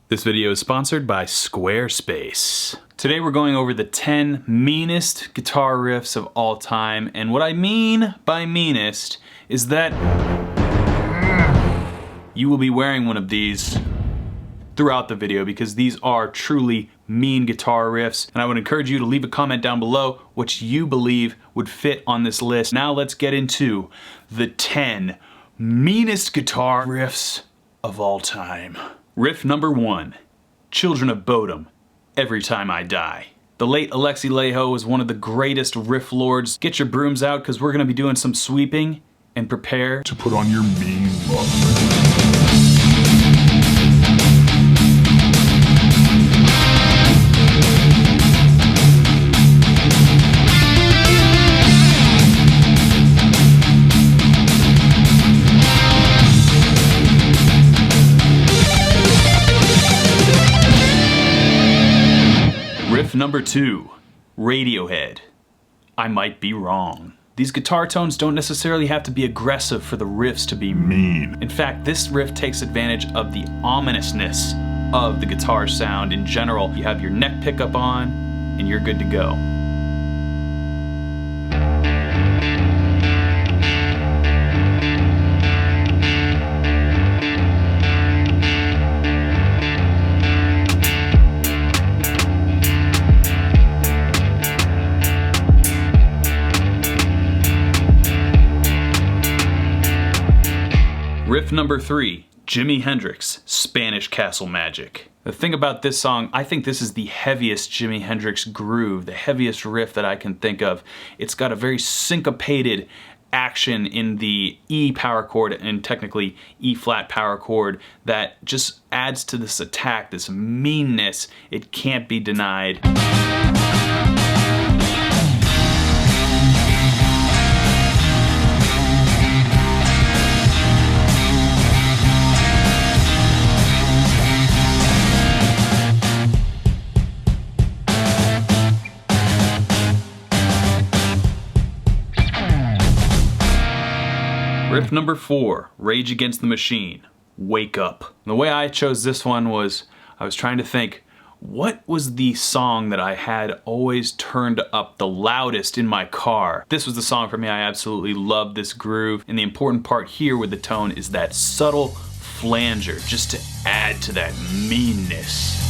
This video is sponsored by Squarespace. Today we're going over the 10 meanest guitar riffs of all time, and what I mean by meanest is that you will be wearing one of these throughout the video because these are truly mean guitar riffs, and I would encourage you to leave a comment down below what you believe would fit on this list. Now let's get into the 10 meanest guitar riffs of all time. Riff number 1, Children of Bodom, Every Time I Die. The late Alexi Laiho was one of the greatest riff lords. Get your brooms out because we're going to be doing some sweeping, and prepare to put on your mean look. Riff number 2, Radiohead, I Might Be Wrong. These guitar tones don't necessarily have to be aggressive for the riffs to be mean. In fact, this riff takes advantage of the ominousness of the guitar sound in general. You have your neck pickup on, and you're good to go. Riff number 3, Jimi Hendrix, Spanish Castle Magic. The thing about this song, I think this is the heaviest Jimi Hendrix groove, the heaviest riff that I can think of. It's got a very syncopated action in the E power chord and technically E flat power chord that just adds to this attack, this meanness. It can't be denied. Riff number 4, Rage Against the Machine, Wake Up. The way I chose this one was, I was trying to think, what was the song that I had always turned up the loudest in my car? This was the song for me. I absolutely love this groove, and the important part here with the tone is that subtle flanger, just to add to that meanness.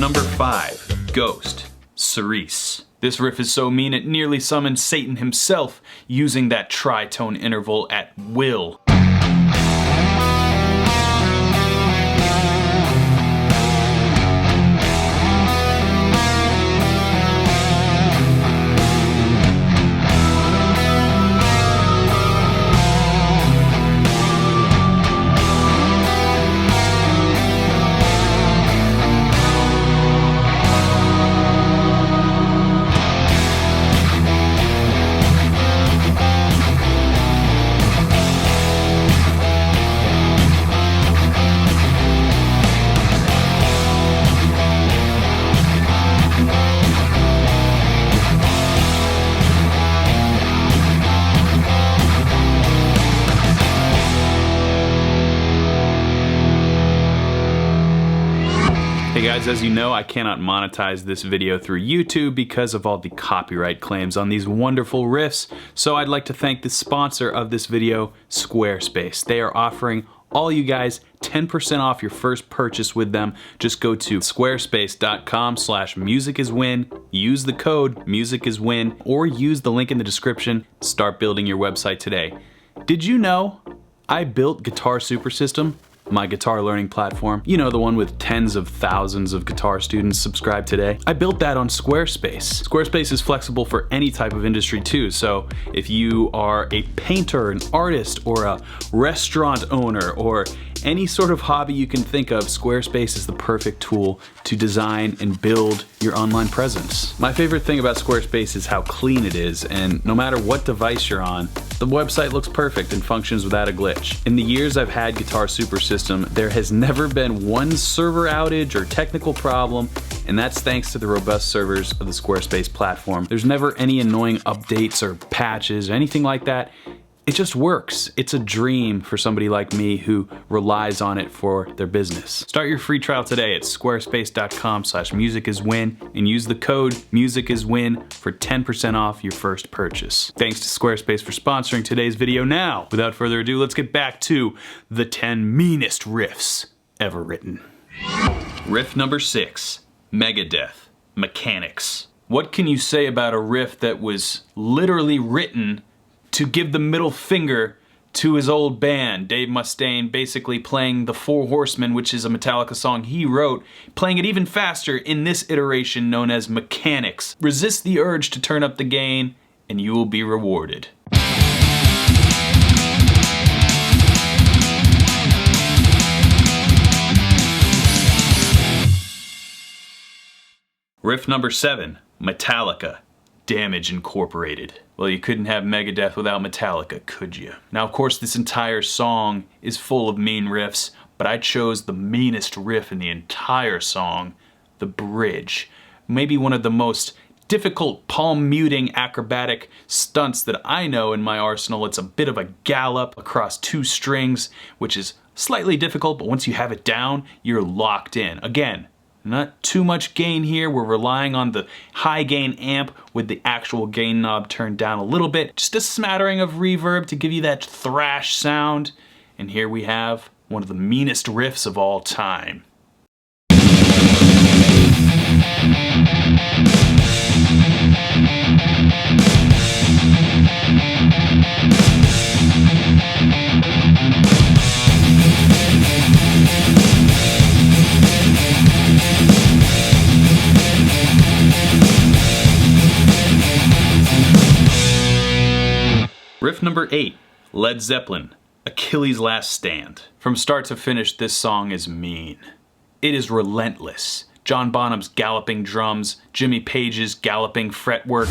Number 5, Ghost, Cerise. This riff is so mean it nearly summoned Satan himself using that tritone interval at will. Hey guys, as you know, I cannot monetize this video through YouTube because of all the copyright claims on these wonderful riffs, so I'd like to thank the sponsor of this video, Squarespace. They are offering all you guys 10% off your first purchase with them. Just go to squarespace.com/musiciswin, use the code musiciswin, or use the link in the description. Start building your website today. Did you know I built Guitar Super System? My guitar learning platform. You know, the one with tens of thousands of guitar students subscribed today. I built that on Squarespace. Squarespace is flexible for any type of industry too, so if you are a painter, an artist, or a restaurant owner, or any sort of hobby you can think of, Squarespace is the perfect tool to design and build your online presence. My favorite thing about Squarespace is how clean it is, and no matter what device you're on, the website looks perfect and functions without a glitch. In the years I've had Guitar Super System, there has never been one server outage or technical problem, and that's thanks to the robust servers of the Squarespace platform. There's never any annoying updates or patches or anything like that. It just works. It's a dream for somebody like me who relies on it for their business. Start your free trial today at squarespace.com/musiciswin and use the code musiciswin for 10% off your first purchase. Thanks to Squarespace for sponsoring today's video. Now, without further ado, let's get back to the 10 meanest riffs ever written. Riff number 6, Megadeth, Mechanics. What can you say about a riff that was literally written to give the middle finger to his old band? Dave Mustaine basically playing the Four Horsemen, which is a Metallica song he wrote, playing it even faster in this iteration known as Mechanics. Resist the urge to turn up the gain, and you will be rewarded. Riff number 7, Metallica, Damage Incorporated. Well, you couldn't have Megadeth without Metallica, could you? Now, of course, this entire song is full of mean riffs, but I chose the meanest riff in the entire song, the bridge. Maybe one of the most difficult palm-muting acrobatic stunts that I know in my arsenal. It's a bit of a gallop across 2 strings, which is slightly difficult, but once you have it down, you're locked in. Again, not too much gain here. We're relying on the high gain amp with the actual gain knob turned down a little bit. Just a smattering of reverb to give you that thrash sound. And here we have one of the meanest riffs of all time. Riff number 8, Led Zeppelin, Achilles' Last Stand. From start to finish, this song is mean. It is relentless. John Bonham's galloping drums, Jimmy Page's galloping fretwork.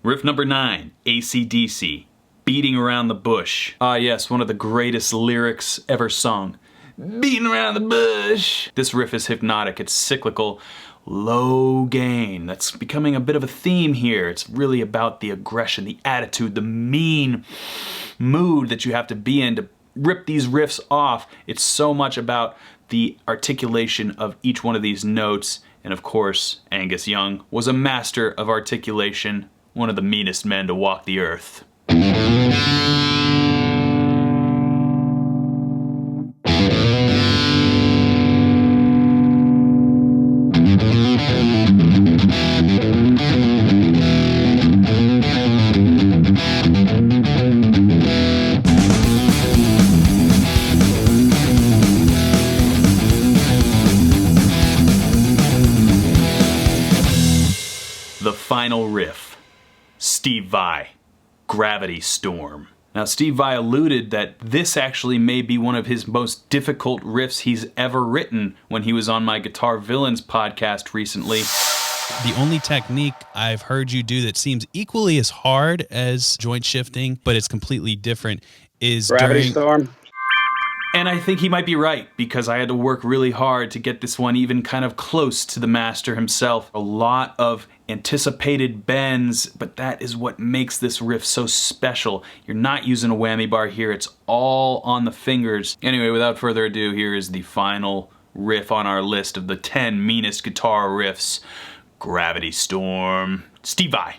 Riff number 9, AC/DC, Beating Around the Bush. Ah yes, one of the greatest lyrics ever sung. Beating around the bush. This riff is hypnotic, it's cyclical, low gain. That's becoming a bit of a theme here. It's really about the aggression, the attitude, the mean mood that you have to be in to rip these riffs off. It's so much about the articulation of each one of these notes. And of course, Angus Young was a master of articulation. One of the meanest men to walk the earth. The final riff. Steve Vai, Gravity Storm. Now, Steve Vai alluded that this actually may be one of his most difficult riffs he's ever written when he was on my Guitar Villains podcast recently. The only technique I've heard you do that seems equally as hard as joint shifting, but it's completely different, is Gravity Storm. And I think he might be right, because I had to work really hard to get this one even kind of close to the master himself. A lot of anticipated bends, but that is what makes this riff so special. You're not using a whammy bar here, it's all on the fingers. Anyway, without further ado, here is the final riff on our list of the 10 meanest guitar riffs. Gravity Storm. Steve Vai.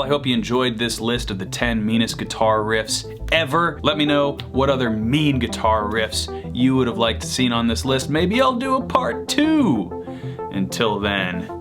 hope you enjoyed this list of the 10 meanest guitar riffs ever. Let me know what other mean guitar riffs you would have liked to see on this list. Maybe I'll do a part 2. Until then,